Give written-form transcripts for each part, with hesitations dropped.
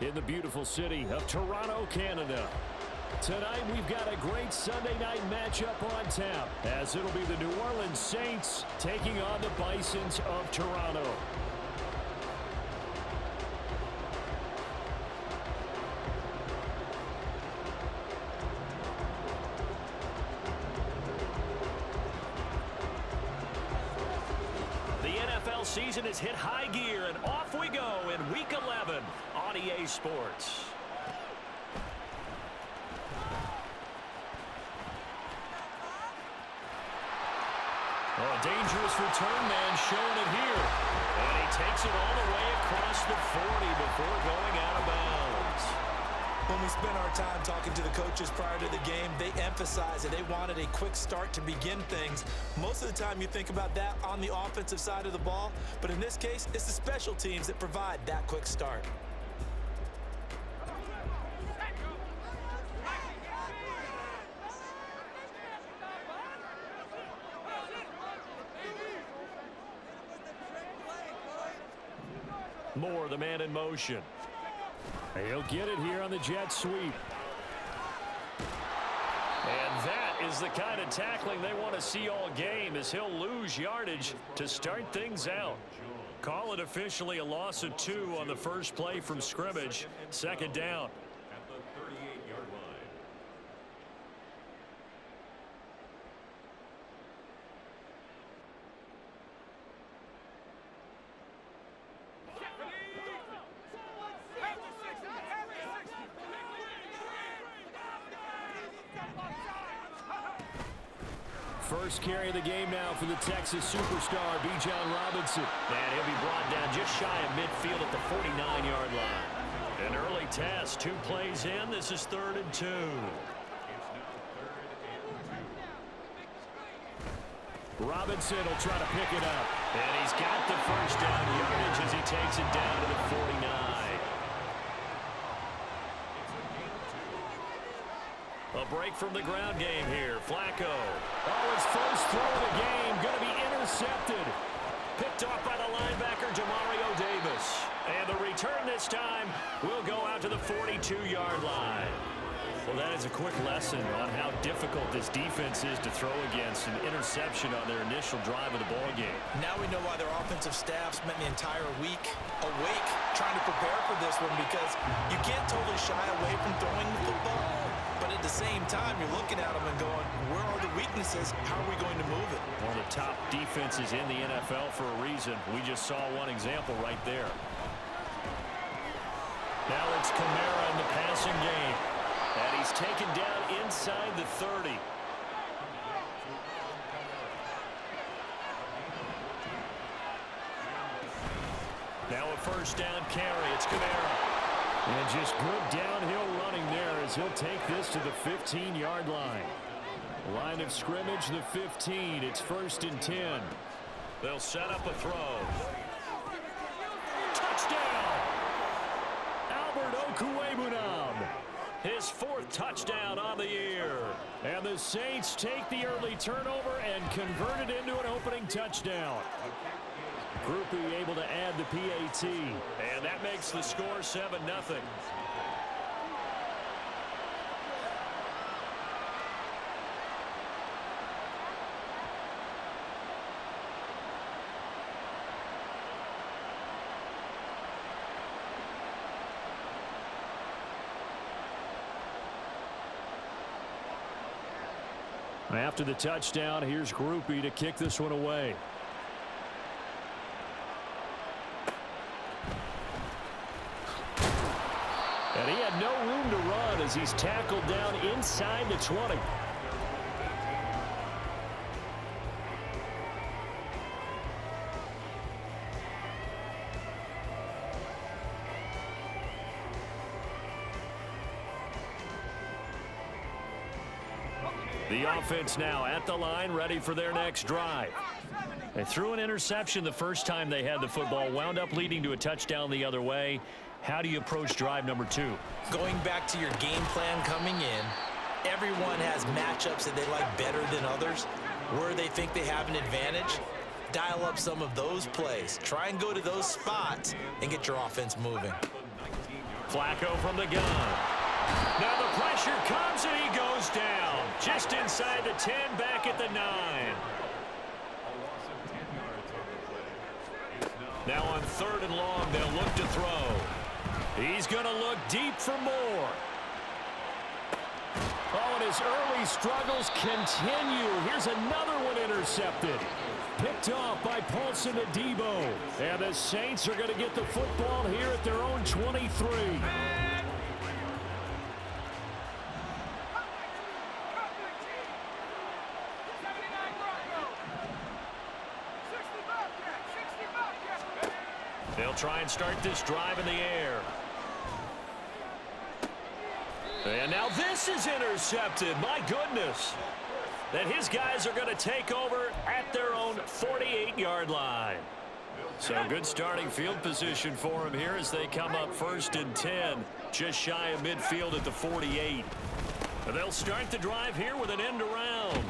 in the beautiful city of Toronto, Canada. Tonight, we've got a great Sunday night matchup on tap, as it'll be the New Orleans Saints taking on the Bisons of Toronto. The NFL season has hit high gear, and off we go in Week 11 on EA Sports. Oh, a dangerous return man showing it here. And he takes it all the way across the 40 before going out of bounds. When we spent our time talking to the coaches prior to the game, they emphasized that they wanted a quick start to begin things. Most of the time you think about that on the offensive side of the ball, but in this case, it's the special teams that provide that quick start. Moore, the man in motion. He'll get it here on the jet sweep. And that is the kind of tackling they want to see all game, as he'll lose yardage to start things out. Call it officially a loss of 2 on the first play from scrimmage. Second down. At the 38-yard line. First carry of the game now for the Texas superstar, Bijan Robinson. And he'll be brought down just shy of midfield at the 49-yard line. An early test, 2 plays in. This is 3rd and 2. Robinson will try to pick it up. And he's got the first down yardage as he takes it down to the 49. A break from the ground game here. Flacco. Oh, his first throw of the game going to be intercepted. Picked off by the linebacker, Jamario Davis. And the return this time will go out to the 42-yard line. Well, that is a quick lesson on how difficult this defense is to throw against an interception on their initial drive of the ballgame. Now we know why their offensive staff spent the entire week awake trying to prepare for this one, because you can't totally shy away from throwing the football, but at the same time, you're looking at them and going, where are the weaknesses? How are we going to move it? One of the top defenses in the NFL for a reason. We just saw one example right there. Now it's Kamara in the passing game. And he's taken down inside the 30. Now a first down carry. It's Kamara. And just good downhill running there as he'll take this to the 15-yard line. Line of scrimmage, the 15. It's 1st and 10. They'll set up a throw. Touchdown! Albert Okwuegbunam. His 4th touchdown on the year. And the Saints take the early turnover and convert it into an opening touchdown. Groupie able to add the PAT. And that makes the score 7-0. After the touchdown, here's Groupie to kick this one away. And he had no room to run as he's tackled down inside the 20. The offense now at the line, ready for their next drive. They threw an interception the first time they had the football, wound up leading to a touchdown the other way. How do you approach drive number 2? Going back to your game plan coming in, everyone has matchups that they like better than others. Where they think they have an advantage, dial up some of those plays. Try and go to those spots and get your offense moving. Flacco from the gun. Now the pressure comes and he goes down. Just inside the 10, back at the 9. Now on 3rd and long, they'll look to throw. He's going to look deep for more. Oh, and his early struggles continue. Here's another one intercepted. Picked off by Paulson Adebo. And the Saints are going to get the football here at their own 23. They'll try and start this drive in the air. And now this is intercepted. My goodness. That his guys are going to take over at their own 48-yard line. So good starting field position for him here as they come up 1st and 10. Just shy of midfield at the 48. They'll start the drive here with an end around.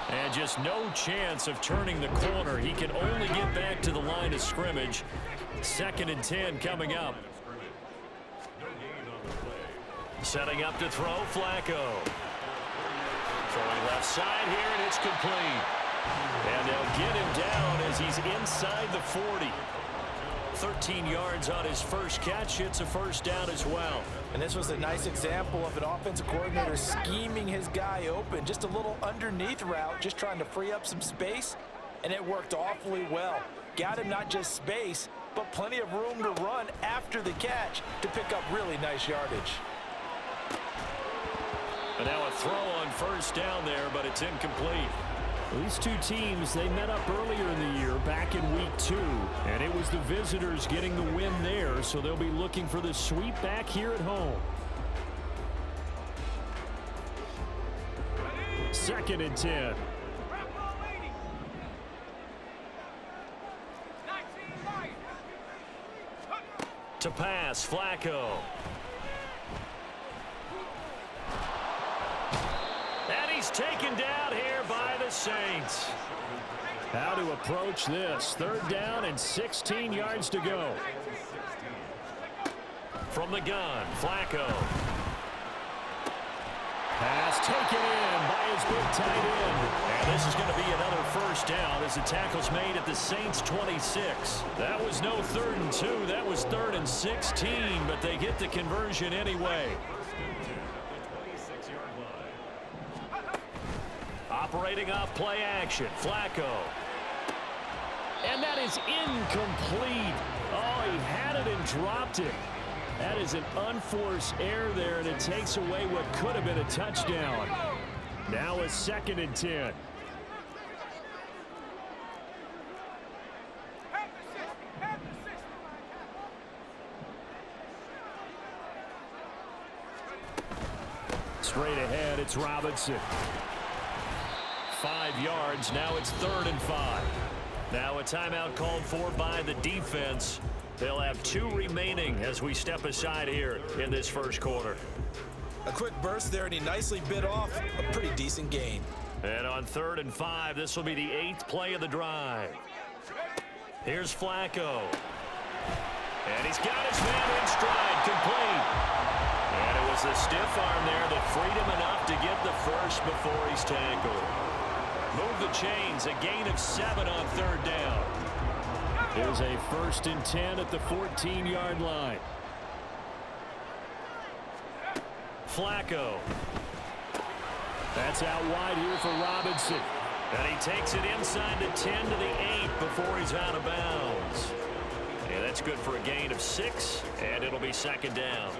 And just no chance of turning the corner. He can only get back to the line of scrimmage. 2nd and 10 coming up. Setting up to throw, Flacco. Throwing left side here, and it's complete. And they'll get him down as he's inside the 40. 13 yards on his first catch. It's a first down as well. And this was a nice example of an offensive coordinator scheming his guy open. Just a little underneath route, just trying to free up some space, and it worked awfully well. Got him not just space, but plenty of room to run after the catch to pick up really nice yardage. And now a throw on first down there, but it's incomplete. These two teams, they met up earlier in the year, back in week 2, and it was the visitors getting the win there, so they'll be looking for the sweep back here at home. 2nd and 10. To pass, Flacco. And he's taken down here by the Saints. How to approach this. 3rd down and 16 yards to go. From the gun, Flacco. Pass taken in by his big tight end. And this is going to be another first down as the tackle's made at the Saints' 26. That was no 3rd and 2. That was 3rd and 16, but they get the conversion anyway. Operating off play action, Flacco. And that is incomplete. Oh, he had it and dropped it. That is an unforced error there, and it takes away what could have been a touchdown. Now a 2nd and 10. Straight ahead, it's Robinson. 5 yards. Now it's 3rd and 5. Now a timeout called for by the defense. They'll have 2 remaining as we step aside here in this first quarter. A quick burst there, and he nicely bit off a pretty decent gain. And on 3rd and 5, this will be the 8th play of the drive. Here's Flacco. And he's got his man in stride, complete. And it was the stiff arm there that freed him enough to get the first before he's tackled. Move the chains, a gain of 7 on 3rd down. Here's a 1st and 10 at the 14-yard line. Flacco. That's out wide here for Robinson. And he takes it inside the 10 to the 8 before he's out of bounds. Yeah, that's good for a gain of 6, and it'll be 2nd down.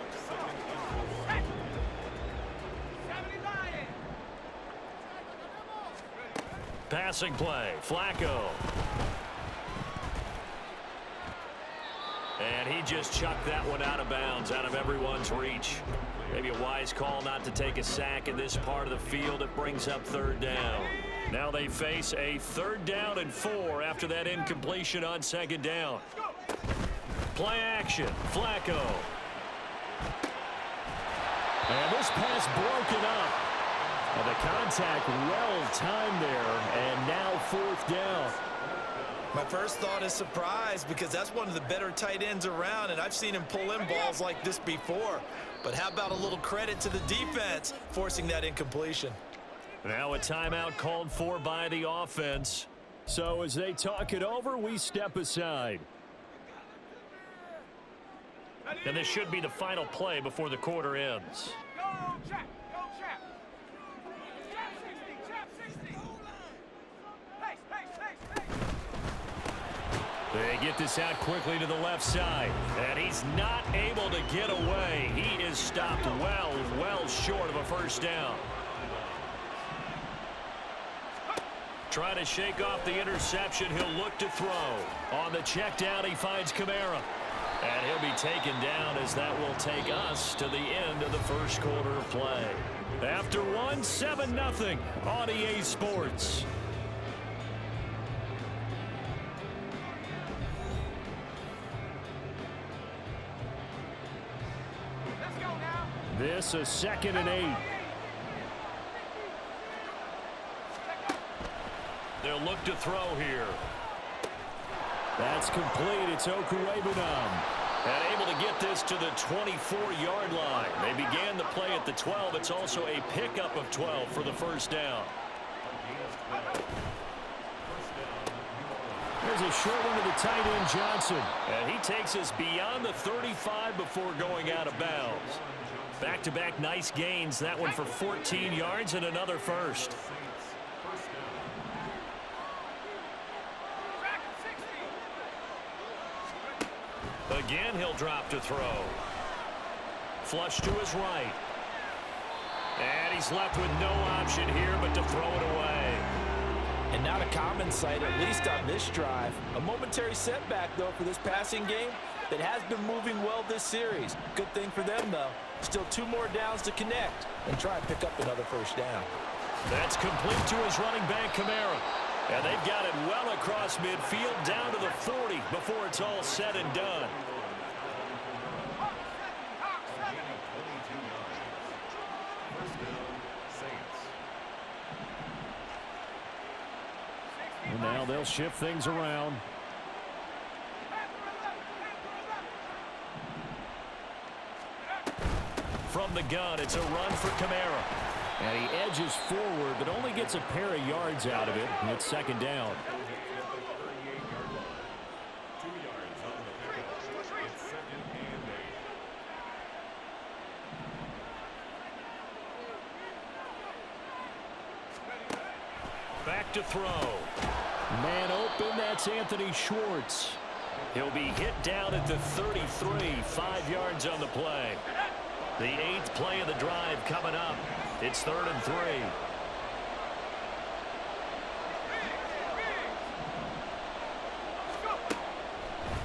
Passing play, Flacco. And he just chucked that one out of bounds, out of everyone's reach. Maybe a wise call not to take a sack in this part of the field. It brings up 3rd down. Now they face a 3rd down and 4 after that incompletion on 2nd down. Play action, Flacco. And this pass broken up. And the contact well timed there, and now 4th down. My first thought is surprise because that's one of the better tight ends around, and I've seen him pull in balls like this before. But how about a little credit to the defense forcing that incompletion? Now a timeout called for by the offense. So as they talk it over, we step aside. And this should be the final play before the quarter ends. They get this out quickly to the left side. And he's not able to get away. He is stopped well short of a first down. Trying to shake off the interception. He'll look to throw. On the check down, he finds Kamara. And he'll be taken down as that will take us to the end of the first quarter of play. After one, 7-0 on EA Sports. This a 2nd and 8. They'll look to throw here. That's complete. It's Okuwebunam. And able to get this to the 24-yard line. They began the play at the 12. It's also a pickup of 12 for the first down. There's a short one to the tight end, Johnson. And he takes us beyond the 35 before going out of bounds. Back-to-back nice gains. That one for 14 yards and another first. Again, he'll drop to throw. Flush to his right. And he's left with no option here but to throw it away. And not a common sight, at least on this drive. A momentary setback, though, for this passing game that has been moving well this series. Good thing for them, though. Still 2 more downs to connect and try and pick up another first down. That's complete to his running back, Kamara. And they've got it well across midfield down to the 40 before it's all said and done. And now they'll shift things around. From the gun, it's a run for Kamara. And he edges forward, but only gets a pair of yards out of it. And it's 2nd down. Back to throw. Man open, that's Anthony Schwartz. He'll be hit down at the 33, 5 yards on the play. The 8th play of the drive coming up. It's 3rd and 3.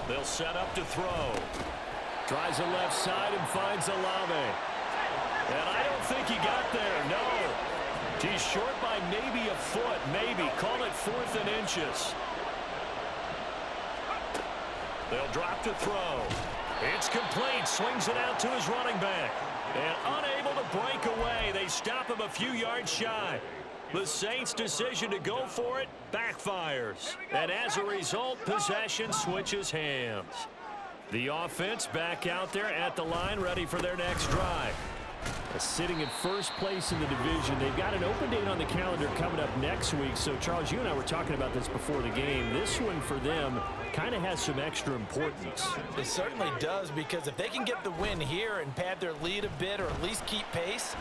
They'll set up to throw. Tries the left side and finds Olave. And I don't think he got there, no. He's short by maybe a foot, maybe. Call it 4th and inches. They'll drop to throw. It's complete. Swings it out to his running back. And unable to break away. They stop him a few yards shy. The Saints' decision to go for it backfires. And as a result, possession switches hands. The offense back out there at the line, ready for their next drive. Sitting in first place in the division. They've got an open date on the calendar coming up next week. So, Charles, you and I were talking about this before the game. This one for them kind of has some extra importance. It certainly does, because if they can get the win here and pad their lead a bit or at least keep pace,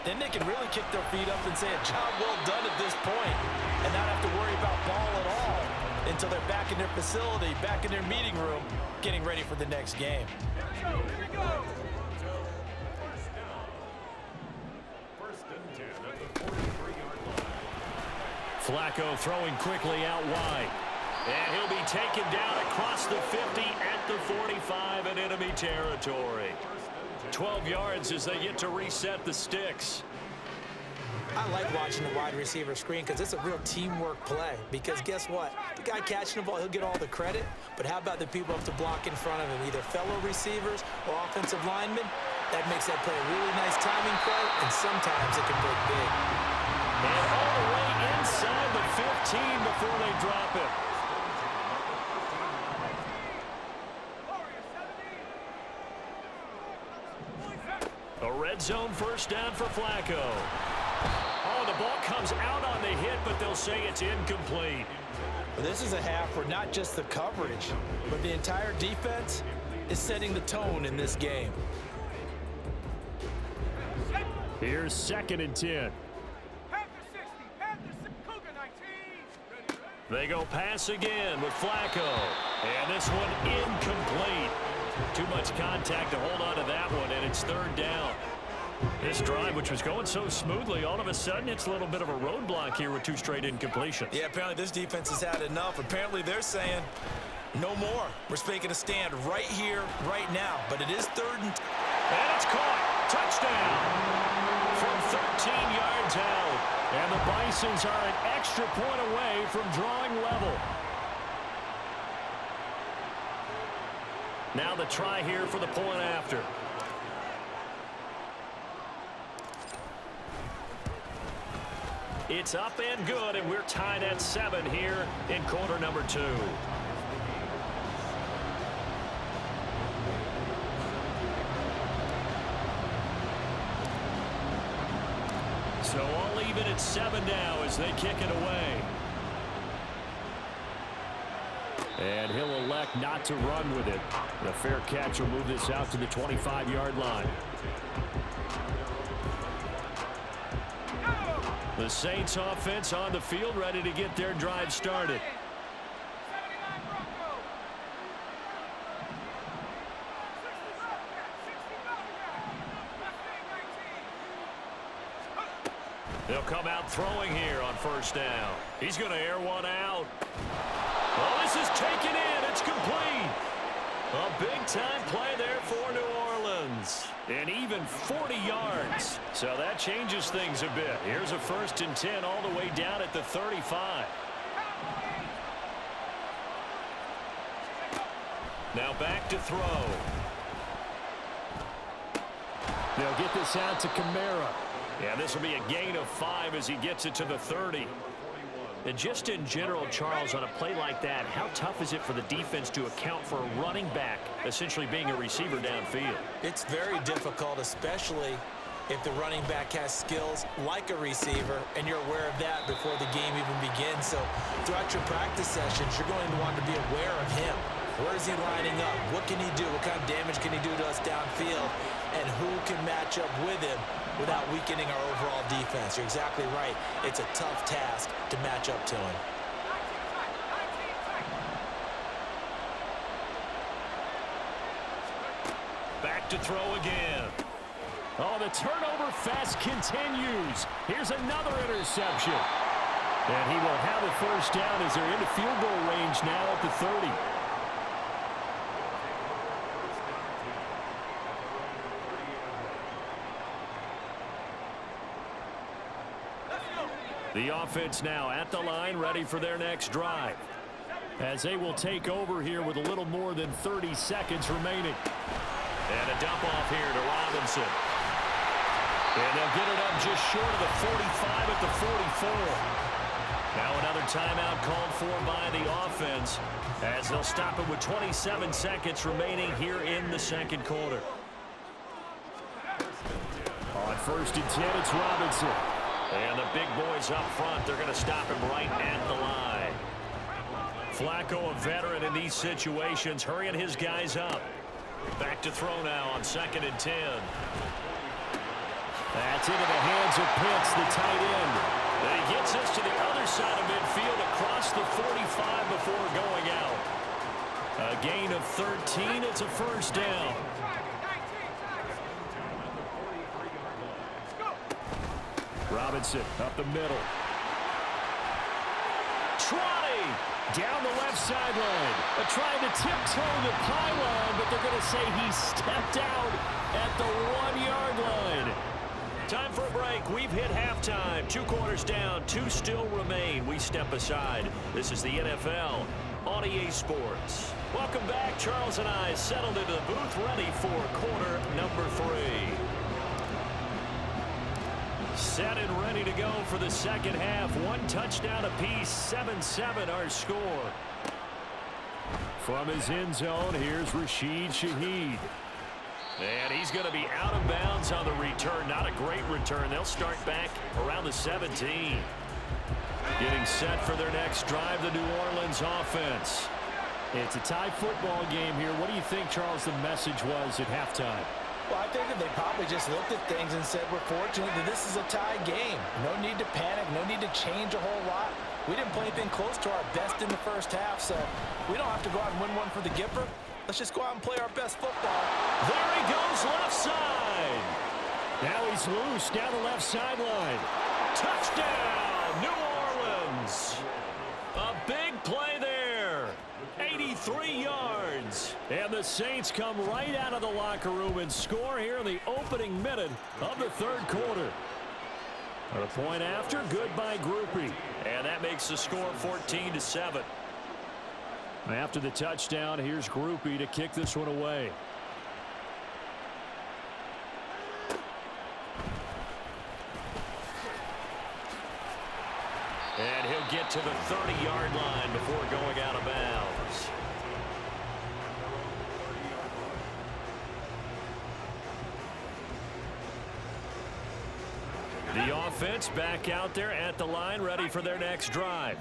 then they can really kick their feet up and say a job well done at this point and not have to worry about ball at all until they're back in their facility, back in their meeting room, getting ready for the next game. Here we go. First and 10 at the 43-yard line. Flacco throwing quickly out wide. And he'll be taken down across the 50 at the 45 in enemy territory. 12 yards as they get to reset the sticks. I like watching the wide receiver screen because it's a real teamwork play. Because guess what? The guy catching the ball, he'll get all the credit. But how about the people up to block in front of him, either fellow receivers or offensive linemen? That makes that play a really nice timing play, and sometimes it can break big. And all the way inside the 15 before they drop it. A red zone first down for Flacco. Oh, the ball comes out on the hit, but they'll say it's incomplete. This is a half where not just the coverage, but the entire defense is setting the tone in this game. Here's 2nd and 10. They go pass again with Flacco. And this one incomplete. Too much contact to hold on to that one, and it's 3rd down. This drive, which was going so smoothly, all of a sudden it's a little bit of a roadblock here with 2 straight incompletions. Yeah, apparently this defense has had enough. Apparently they're saying no more. We're making a stand right here, right now. But it is 3rd and... And it's caught. Touchdown. From 13 yards out. And the Bisons are an extra point away from drawing level. Now the try here for the point after. It's up and good, and we're tied at 7 here in quarter number 2. So all even at 7 now as they kick it away. And he'll elect not to run with it. The fair catch will move this out to the 25-yard line. The Saints offense on the field ready to get their drive started. They'll come out throwing here on 1st down. He's going to air one out. Oh, this is taken in. It's complete. A big-time play there for New Orleans. And even 40 yards. So that changes things a bit. Here's a 1st and 10 all the way down at the 35. Now back to throw. They'll get this out to Kamara. Yeah, this will be a gain of 5 as he gets it to the 30. And just in general, Charles, on a play like that, how tough is it for the defense to account for a running back essentially being a receiver downfield? It's very difficult, especially if the running back has skills like a receiver, and you're aware of that before the game even begins. So throughout your practice sessions, you're going to want to be aware of him. Where is he lining up? What can he do? What kind of damage can he do to us downfield? And who can match up with him without weakening our overall defense? You're exactly right. It's a tough task to match up to him. Back to throw again. Oh, the turnover fest continues. Here's another interception. And he will have a 1st down as they're into field goal range now at the 30. The offense now at the line, ready for their next drive. As they will take over here with a little more than 30 seconds remaining. And a dump off here to Robinson. And they'll get it up just short of the 45 at the 44. Now another timeout called for by the offense as they'll stop it with 27 seconds remaining here in the 2nd quarter. On 1st and 10, it's Robinson. And the big boys up front, they're going to stop him right at the line. Flacco, a veteran in these situations, hurrying his guys up. Back to throw now on 2nd and 10. That's into the hands of Pitts, the tight end. And he gets us to the other side of midfield across the 45 before going out. A gain of 13. It's a 1st down. Robinson up the middle. Trotty Down the left sideline. Trying to tiptoe the pylon, but they're going to say he stepped out at the 1-yard line. Time for a break. We've hit halftime. 2 quarters down. 2 still remain. We step aside. This is the NFL on EA Sports. Welcome back. Charles and I settled into the booth ready for quarter number 3. Set and ready to go for the 2nd half. 1 touchdown apiece. 7-7 our score. From his end zone, here's Rashid Shaheed. And he's going to be out of bounds on the return. Not a great return. They'll start back around the 17. Getting set for their next drive, the New Orleans offense. It's a tie football game here. What do you think, Charles, the message was at halftime? Well, I think that they probably just looked at things and said, we're fortunate that this is a tie game. No need to panic, no need to change a whole lot. We didn't play anything close to our best in the first half, so we don't have to go out and win one for the Gipper. Let's just go out and play our best football. There he goes, left side. Now he's loose down the left sideline. Touchdown, New Orleans. A big play there. 83 yards. And the Saints come right out of the locker room and score here in the opening minute of the third quarter. A point after, good by Groupie. And that makes the score 14-7. After the touchdown, here's Groupie to kick this one away. And he'll get to the 30-yard line before going out of bounds. The offense back out there at the line, ready for their next drive.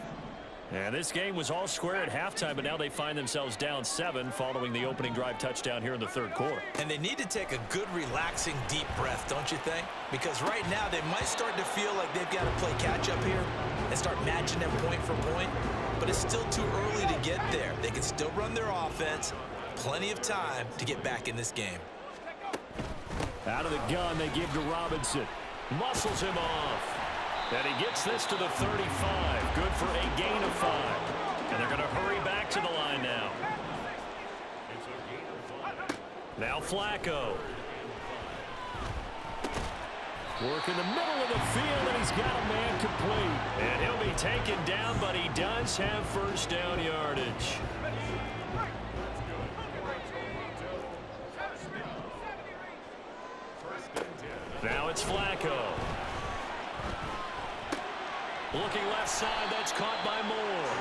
And this game was all square at halftime, but now they find themselves down 7 following the opening drive touchdown here in the third quarter. And they need to take a good, relaxing, deep breath, don't you think? Because right now they might start to feel like they've got to play catch-up here and start matching them point for point. But it's still too early to get there. They can still run their offense. Plenty of time to get back in this game. Out of the gun, they give to Robinson. Muscles him off. And he gets this to the 35. Good for a gain of 5. And they're going to hurry back to the line now. Now Flacco. Work in the middle of the field, and he's got a man complete. And he'll be taken down, but he does have first down yardage. Now it's Flacco. Looking left side, that's caught by Moore.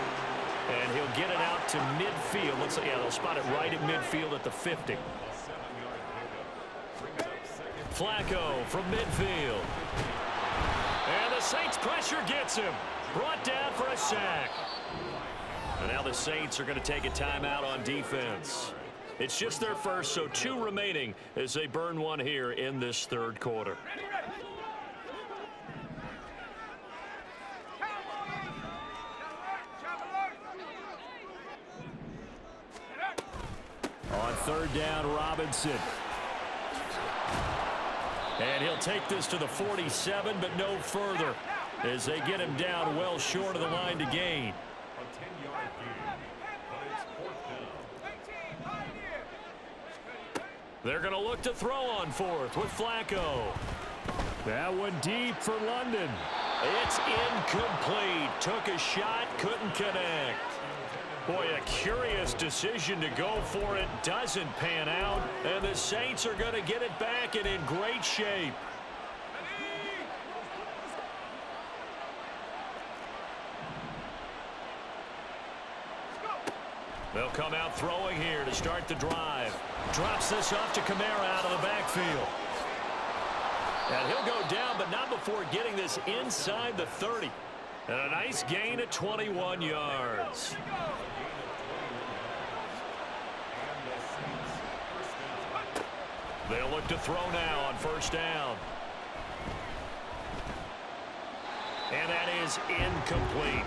And he'll get it out to midfield. Looks like, yeah, they'll spot it right at midfield at the 50. Flacco from midfield. And the Saints pressure gets him. Brought down for a sack. And now the Saints are going to take a timeout on defense. It's just their first, so 2 remaining as they burn one here in this third quarter. On third down, Robinson. And he'll take this to the 47, but no further as they get him down well short of the line to gain. They're going to look to throw on fourth with Flacco. That one deep for London. It's incomplete. Took a shot, couldn't connect. Boy, a curious decision to go for it. Doesn't pan out. And the Saints are going to get it back and in great shape. They'll come out throwing here to start the drive. Drops this off to Kamara out of the backfield. And he'll go down, but not before getting this inside the 30. And a nice gain of 21 yards. They'll look to throw now on first down. And that is incomplete.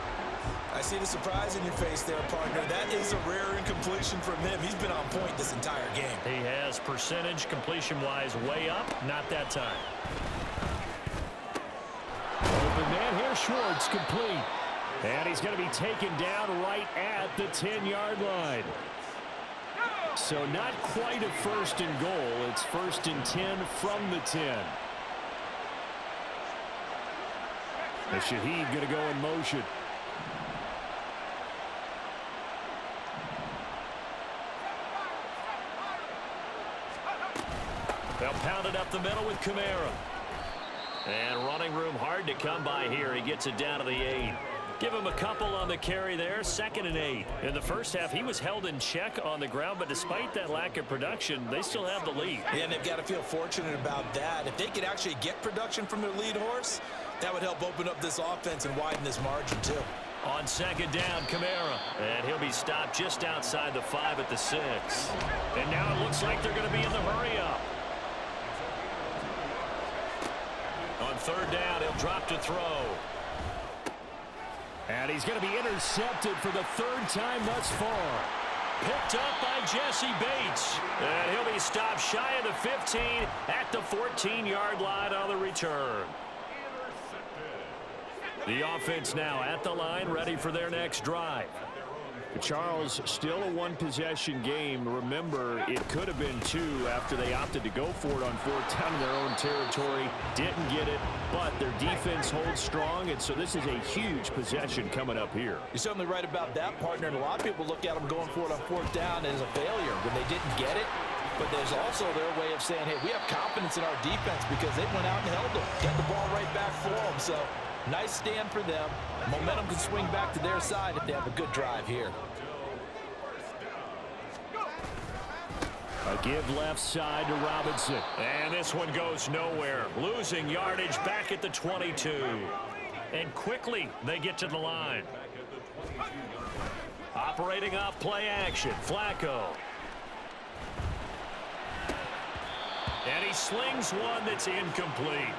I see the surprise in your face there, partner. That is a rare incompletion from him. He's been on point this entire game. He has percentage completion-wise way up. Not that time. Open man here, Schwartz, complete. And he's going to be taken down right at the 10-yard line. So not quite a first and goal. It's first and 10 from the 10. The Shaheed going to go in motion. They'll pound it up the middle with Kamara. And running room hard to come by here. He gets it down to the 8. Give him a couple on the carry there, 2nd and 8. In the first half, he was held in check on the ground, but despite that lack of production, they still have the lead. Yeah, and they've got to feel fortunate about that. If they could actually get production from their lead horse, that would help open up this offense and widen this margin too. On 2nd down, Kamara. And he'll be stopped just outside the 5 at the 6. And now it looks like they're going to be in the hurry-up. On 3rd down, he'll drop to throw. And he's going to be intercepted for the 3rd time thus far. Picked up by Jesse Bates. And he'll be stopped shy of the 15 at the 14-yard line on the return. The offense now at the line, ready for their next drive. Charles, still a one-possession game. Remember, it could have been 2 after they opted to go for it on 4th down in their own territory. Didn't get it, but their defense holds strong, and so this is a huge possession coming up here. You're certainly right about that, partner, and a lot of people look at them going for it on 4th down as a failure when they didn't get it. But there's also their way of saying, hey, we have confidence in our defense because they went out and held them, got the ball right back for them. So nice stand for them. Momentum can swing back to their side if they have a good drive here. A give left side to Robinson. And this one goes nowhere. Losing yardage back at the 22. And quickly they get to the line. Operating off play action. Flacco. And he slings one that's incomplete.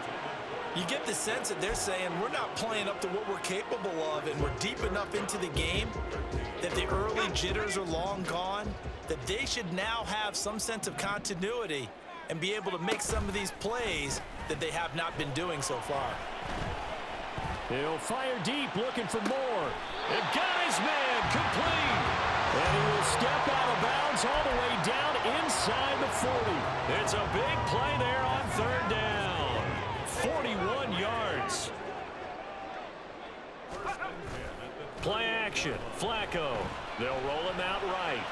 You get the sense that they're saying we're not playing up to what we're capable of, and we're deep enough into the game that the early jitters are long gone, that they should now have some sense of continuity and be able to make some of these plays that they have not been doing so far. He'll fire deep, looking for more. And got his man complete. And he will step out of bounds all the way down inside the 40. It's a big play there on 3rd down. 41 yards. Play action. Flacco. They'll roll him out right.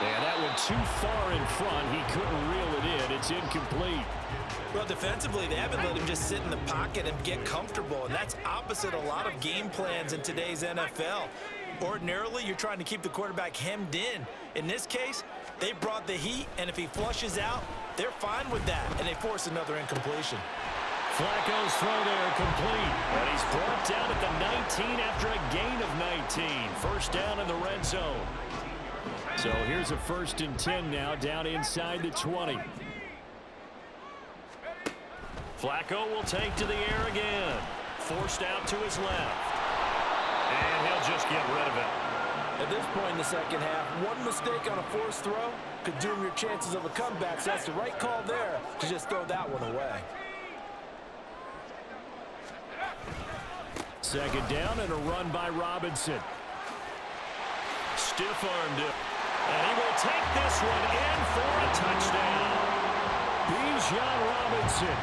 And that one too far in front. He couldn't reel it in. It's incomplete. Well, defensively, they haven't let him just sit in the pocket and get comfortable, and that's opposite a lot of game plans in today's NFL. Ordinarily, you're trying to keep the quarterback hemmed in. In this case, they brought the heat, and if he flushes out, they're fine with that, and they force another incompletion. Flacco's throw there complete. And he's brought down at the 19 after a gain of 19. 1st down in the red zone. So here's a 1st and 10 now, down inside the 20. Flacco will take to the air again. Forced out to his left. And he'll just get rid of it. At this point in the 2nd half, one mistake on a forced throw could doom your chances of a comeback, so that's the right call there to just throw that one away. 2nd down and a run by Robinson. Stiff-armed it. And he will take this one in for a touchdown. Bijan Robinson,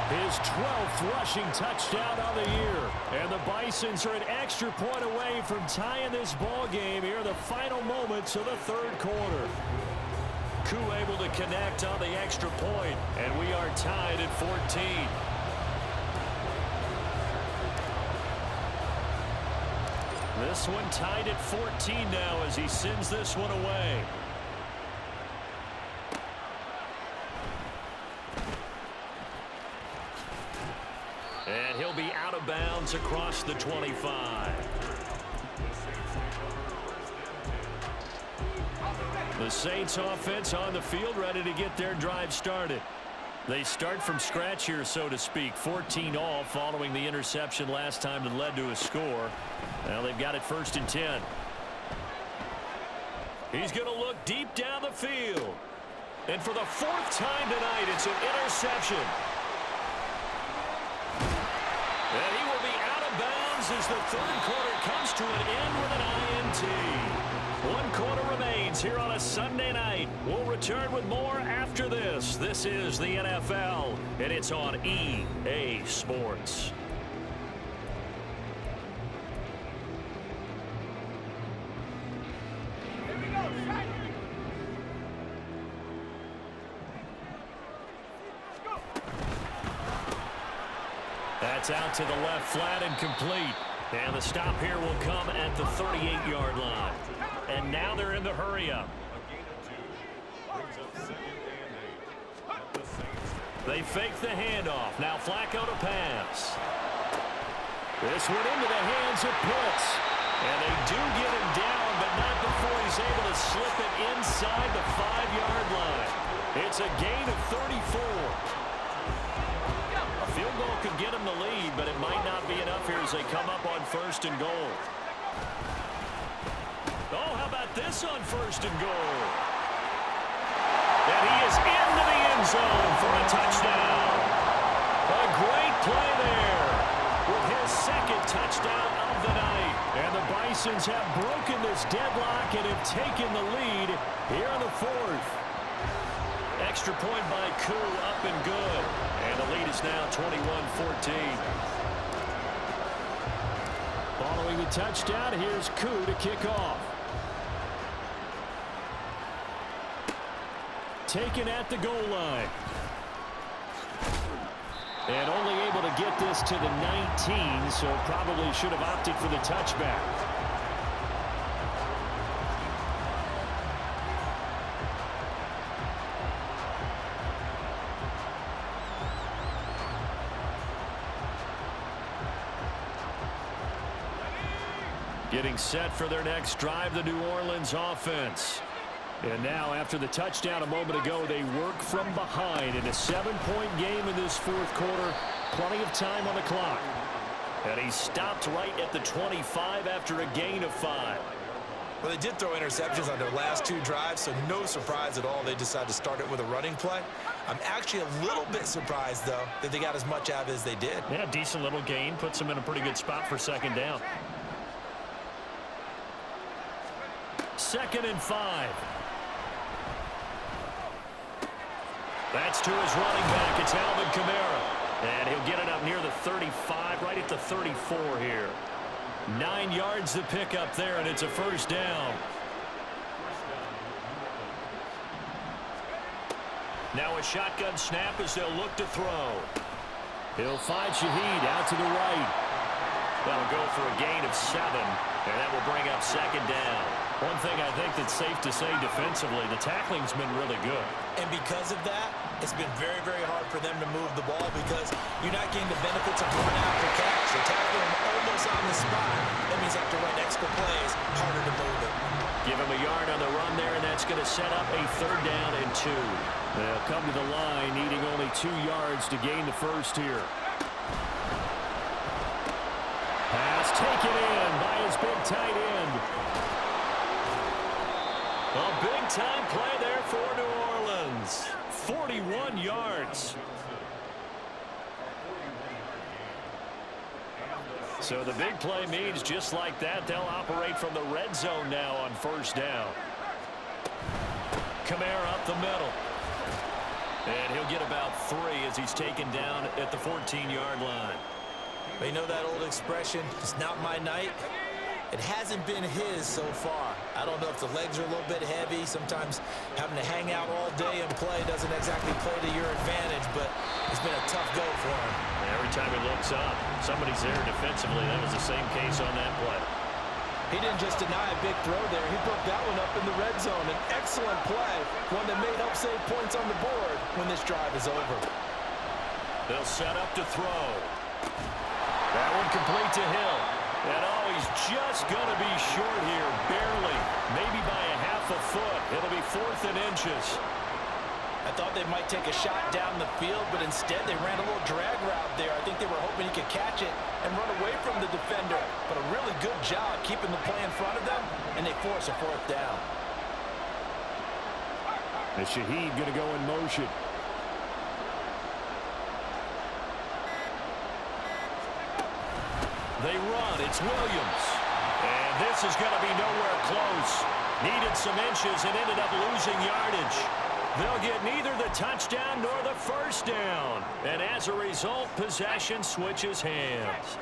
his 12th rushing touchdown of the year. And the Bisons are an extra point away from tying this ball game here in the final moments of the 3rd quarter. Koo able to connect on the extra point, and we are tied at 14. This one tied at 14 now as he sends this one away. And he'll be out of bounds across the 25. The Saints offense on the field ready to get their drive started. They start from scratch here, so to speak. 14 all following the interception last time that led to a score. Well, they've got it 1st and 10. He's going to look deep down the field. And for the 4th time tonight, it's an interception. And he will be out of bounds as the 3rd quarter comes to an end with an INT. 1 quarter remains here on a Sunday night. We'll return with more after this. This is the NFL, and it's on EA Sports. That's out to the left, flat and complete. And the stop here will come at the 38-yard line. And now they're in the hurry-up. They fake the handoff. Now Flacco to pass. This one into the hands of Pitts. And they do get him down, but not before he's able to slip it inside the 5-yard line. It's a gain of 34. A field goal could get him the lead, but it might not be enough here as they come up on 1st and goal. Oh, how about this on 1st and goal? And he is into the end zone for a touchdown. A great play there with his 2nd touchdown of the night. And the Bisons have broken this deadlock and have taken the lead here in the 4th. Extra point by Koo, up and good. And the lead is now 21-14. Following the touchdown, here's Koo to kick off. Taken at the goal line. And only able to get this to the 19, so probably should have opted for the touchback. Getting set for their next drive, the New Orleans offense. And now, after the touchdown a moment ago, they work from behind in a 7-point game in this 4th quarter. Plenty of time on the clock. And he stopped right at the 25 after a gain of 5. Well, they did throw interceptions on their last 2 drives, so no surprise at all they decided to start it with a running play. I'm actually a little bit surprised, though, that they got as much out of it as they did. Yeah, decent little gain. Puts them in a pretty good spot for 2nd down. 2nd and 5. That's to his running back. It's Alvin Kamara. And he'll get it up near the 35, right at the 34 here. 9 yards to pick up there, and it's a 1st down. Now a shotgun snap as they'll look to throw. He'll find Shaheed out to the right. That'll go for a gain of 7, and that will bring up 2nd down. One thing I think that's safe to say defensively, the tackling's been really good. And because of that, it's been very, very hard for them to move the ball because you're not getting the benefits of run after catch. They're tackling them almost on the spot. That means after running extra plays, harder to move it. Give him a yard on the run there, and that's going to set up a 3rd down and 2. They'll come to the line, needing only 2 yards to gain the 1st here. Pass taken in by his big tight end. A big-time play there for New Orleans. 41 yards. So the big play means just like that, they'll operate from the red zone now on 1st down. Kamara up the middle. And he'll get about 3 as he's taken down at the 14-yard line. But you know that old expression, it's not my night? It hasn't been his so far. I don't know if the legs are a little bit heavy. Sometimes having to hang out all day and play doesn't exactly play to your advantage, but it's been a tough go for him. Every time he looks up, somebody's there defensively. That was the same case on that play. He didn't just deny a big throw there. He broke that one up in the red zone. An excellent play, one that may help save points on the board when this drive is over. They'll set up to throw. That one complete to Hill. And oh, he's just going to be short here, barely, maybe by a half a foot. It'll be 4th and inches. I thought they might take a shot down the field, but instead they ran a little drag route there. I think they were hoping he could catch it and run away from the defender. But a really good job keeping the play in front of them, and they force a 4th down. And Shaheed going to go in motion. They run. It's Williams. And this is going to be nowhere close. Needed some inches and ended up losing yardage. They'll get neither the touchdown nor the 1st down. And as a result, possession switches hands.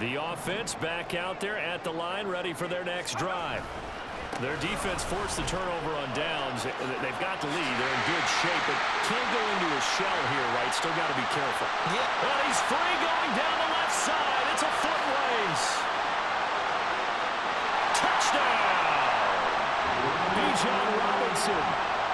The offense back out there at the line, ready for their next drive. Their defense forced the turnover on downs. They've got the lead. They're in good shape, but can't go into a shell here, right, still got to be careful. Yeah. And he's free going down the left side. It's a foot race. Touchdown! Bijan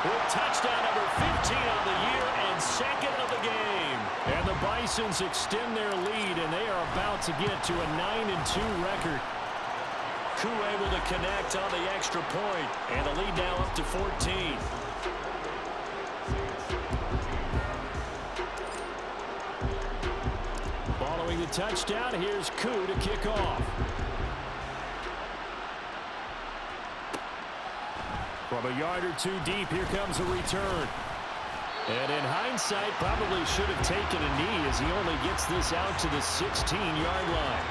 with touchdown number 15 on the year and second of the game. And the Bisons extend their lead, and they are about to get to a 9-2 record. Koo able to connect on the extra point, and the lead now up to 14. Following the touchdown, here's Koo to kick off. From a yard or two deep, here comes a return. And in hindsight, probably should have taken a knee as he only gets this out to the 16-yard line.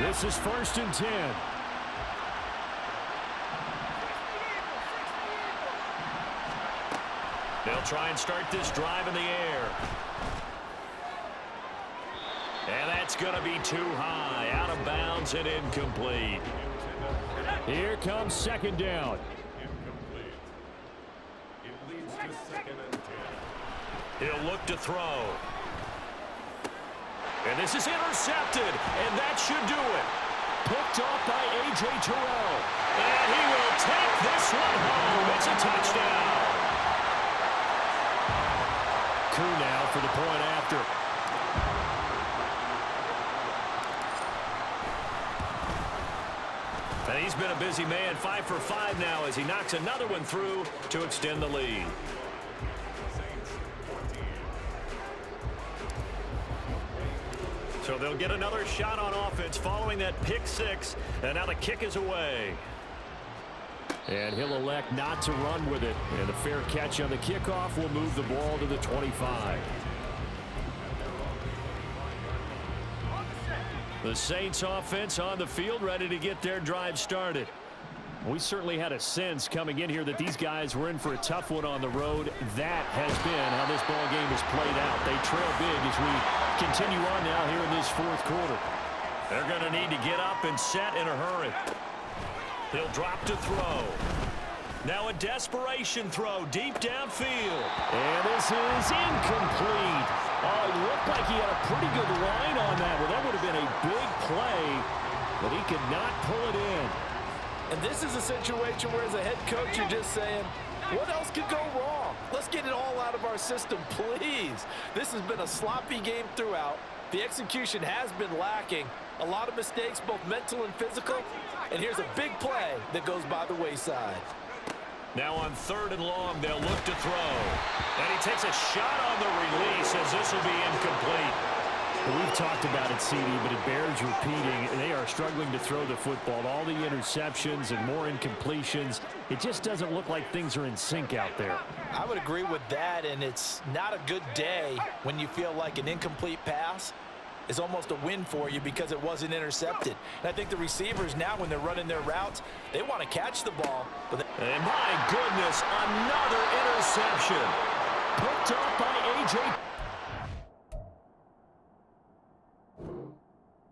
This is 1st and 10. They'll try and start this drive in the air. And that's going to be too high, out of bounds and incomplete. Here comes 2nd down. Incomplete. It leads to 2nd and 10. He'll look to throw. And this is intercepted, and that should do it. Picked off by A.J. Terrell. And he will take this one home. It's a touchdown. Koo now for the point after. And he's been a busy man, 5 for 5 now as he knocks another one through to extend the lead. So they'll get another shot on offense following that pick 6, and now the kick is away. And he'll elect not to run with it, and a fair catch on the kickoff will move the ball to the 25. The Saints offense on the field, ready to get their drive started. We certainly had a sense coming in here that these guys were in for a tough one on the road. That has been how this ball game has played out. They trail big as we continue on now here in this 4th quarter. They're going to need to get up and set in a hurry. He'll drop to throw. Now a desperation throw deep downfield. And this is incomplete. Oh, it looked like he had a pretty good line on that. Well, that would have been a big play, but he could not pull it in. And this is a situation where as a head coach you're just saying, what else could go wrong? Let's get it all out of our system, please. This has been a sloppy game throughout. The execution has been lacking. A lot of mistakes, both mental and physical. And here's a big play that goes by the wayside. Now on 3rd and long, they'll look to throw. And he takes a shot on the release as this will be incomplete. We've talked about it, CD, but it bears repeating. They are struggling to throw the football. All the interceptions and more incompletions. It just doesn't look like things are in sync out there. I would agree with that, and it's not a good day when you feel like an incomplete pass is almost a win for you because it wasn't intercepted. And I think the receivers now, when they're running their routes, they want to catch the ball. And my goodness, another interception. Picked up by A.J.